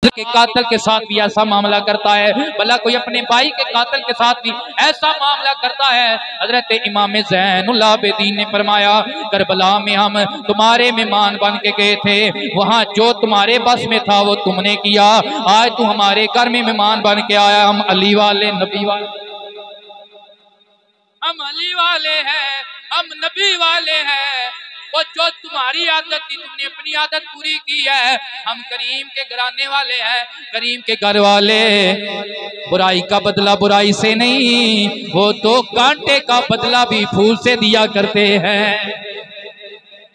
के कातिल के साथ भी ऐसा मामला करता है, भला कोई अपने भाई के कातिल के साथ भी ऐसा मामला करता है। हजरत इमाम ज़ैनुल आबिदीन ने फरमाया, करबला में हम तुम्हारे मेहमान बन के गए थे, वहां जो तुम्हारे बस में था वो तुमने किया। आज तू हमारे घर में मेहमान बन के आया। हम अली वाले, नबी वाले, हम अली वाले हैं, हम नबी वाले हैं। और जो तुम्हारी आदत थी तुमने अपनी आदत पूरी की है। हम करीम के घराने वाले हैं, करीम के घर वाले। बुराई का बदला बुराई से नहीं, वो तो कांटे का बदला भी फूल से दिया करते हैं।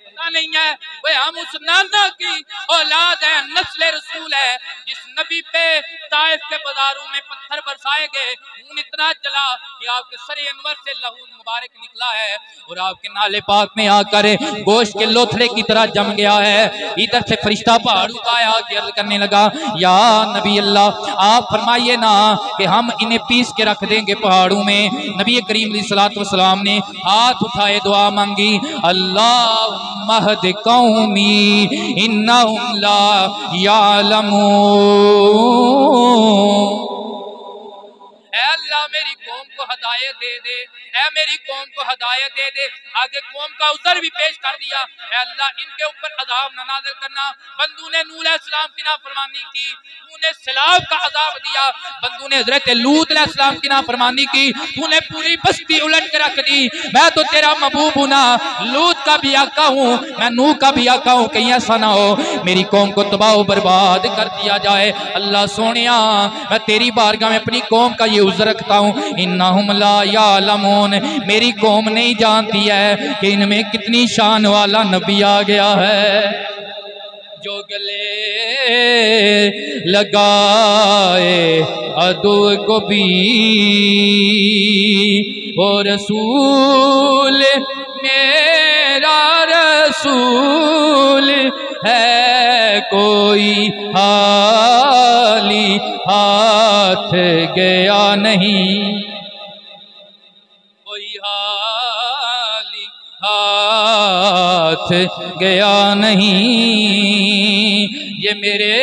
पता नहीं है वे हम उस नाना की औलाद है, नस्ल रसूल है, जिस नबी पे ताइफ के बाजारों में पत्थर बरसाए गए, खून इतना जला कि आपके सरे अनवर से लहू मुबारक निकला है और आपके नाले पाक में आकर गोश्त के लोथड़े की तरह जम गया है। इधर से फरिश्ता पहाड़ों का आया कि अर्ज करने लगा, या नबी अल्लाह, आप फरमाइए ना कि हम इन्हें पीस के रख देंगे पहाड़ों में। नबी करीम सल्लल्लाहु अलैहि वसल्लम ने हाथ उठाए दुआ मांगी, अल्लाह महद कौमी इन्नहुम ला यालमून। अल्लाह मेरी कौम को हदायत दे दे, ऐ मेरी कौम को हदायत दे दे। आगे कौम का उज़र भी पेश कर दिया, अल्लाह इनके ऊपर अज़ाब न नाज़िल करना। बंदू ने नूह अलैहिस्सलाम की नाफरमानी की, तूने सैलाब का अज़ाब दिया। बंदू ने हज़रत लूत अलैहिस्सलाम की नाफरमानी की, तूने पूरी बस्ती उलट के रख दी। मैं तो तेरा महबूब हूं ना, लूत का भी आका हूँ, मैं नूह का भी आका हूँ। कहीं ऐसा ना हो मेरी कौम को तबाह बर्बाद कर दिया जाए। अल्लाह सोनिया, मैं तेरी बारगाह में अपनी कौम का ये उज़्र रखता हूँ, इन्नहुम ला यालमून, मेरी कौम नहीं जानती है कि इनमें कितनी शान वाला नबी आ गया है। जो गले लगाए अदू को भी वो रसूल मेरा रसूल है, कोई हाली हाथ गया नहीं, कोई हाली हाथ गया नहीं। ये मेरे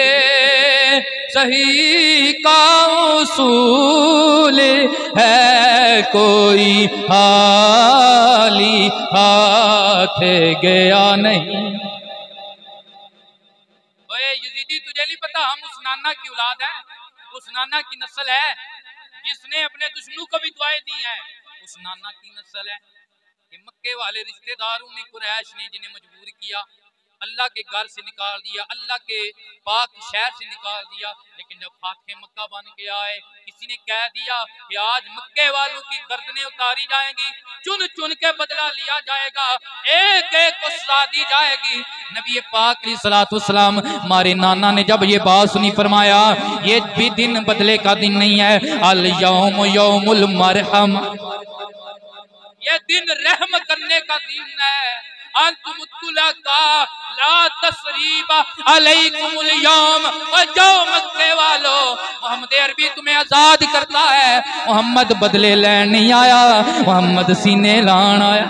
सही का उसूल है, कोई हाली हाथ गया नहीं। ओए यजीदी, तुझे नहीं पता हम उस नाना की औलाद है, उस नाना की नस्ल है जिसने अपने दुश्मनों को भी दुआएं दी हैं। उस नाना की नस्ल है कि मक्के वाले रिश्तेदारों ने, कुरैश ने जिन्हें मजबूर किया, अल्लाह के घर से निकाल दिया, अल्लाह के पाक शहर से निकाल दिया। लेकिन जब फातह मक्का बन के आए, किसी ने कह दिया कि आज मक्के वालों की गर्दनें उतारी जाएंगी, चुन चुन के बदला लिया जाएगा, एक एक को सजा दी जाएगी। नबी पाक सल्लल्लाहु अलैहि वसल्लम, हमारे नाना ने जब ये बात सुनी, फरमाया ये भी दिन बदले का दिन नहीं है, अल यौम यौमुल मरहम, ये दिन रहम करने का दिन है। ला तसरीबा अलैकुमुल यौम, और जाओ मक्के वालों, मोहम्मद अरबी तुम्हें आजाद करता है। मोहम्मद बदले लैन नहीं आया, मोहम्मद सीने लान आया।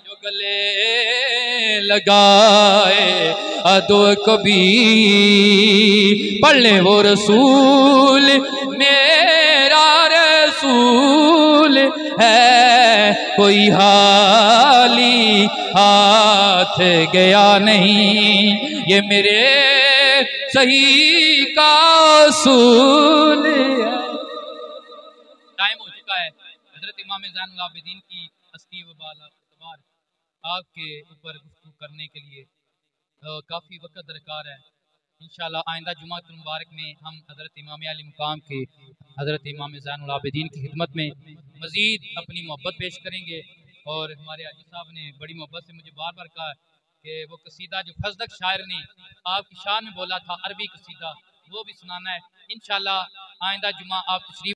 जो गले लगाए अदो कभी पढ़ ले वो रसूल मेरा रसूल है, कोई हाली हाथ गया नहीं। ये मेरे सही का उसूल है। टाइम हो चुका है। हजरत इमाम ज़ैनुल आबिदीन की अस्ती वबाल आपके ऊपर गुफ्तगू करने के लिए काफ़ी वक्त दरकार है। इंशाअल्लाह आइंदा जुमातुल मुबारक में हम हज़रत इमाम अली मुकाम के हज़रत इमाम ज़ैनुल आबिदीन की खिदमत में मज़ीद अपनी मोहब्बत पेश करेंगे। और हमारे हाजी साहब ने बड़ी मोहब्बत से मुझे बार बार कहा कि वो कसीदा जो फजदक शायर ने आपकी शान में बोला था, अरबी कसीदा, वो भी सुनाना है। इंशाअल्लाह आइंदा जुमा आप तशरीफ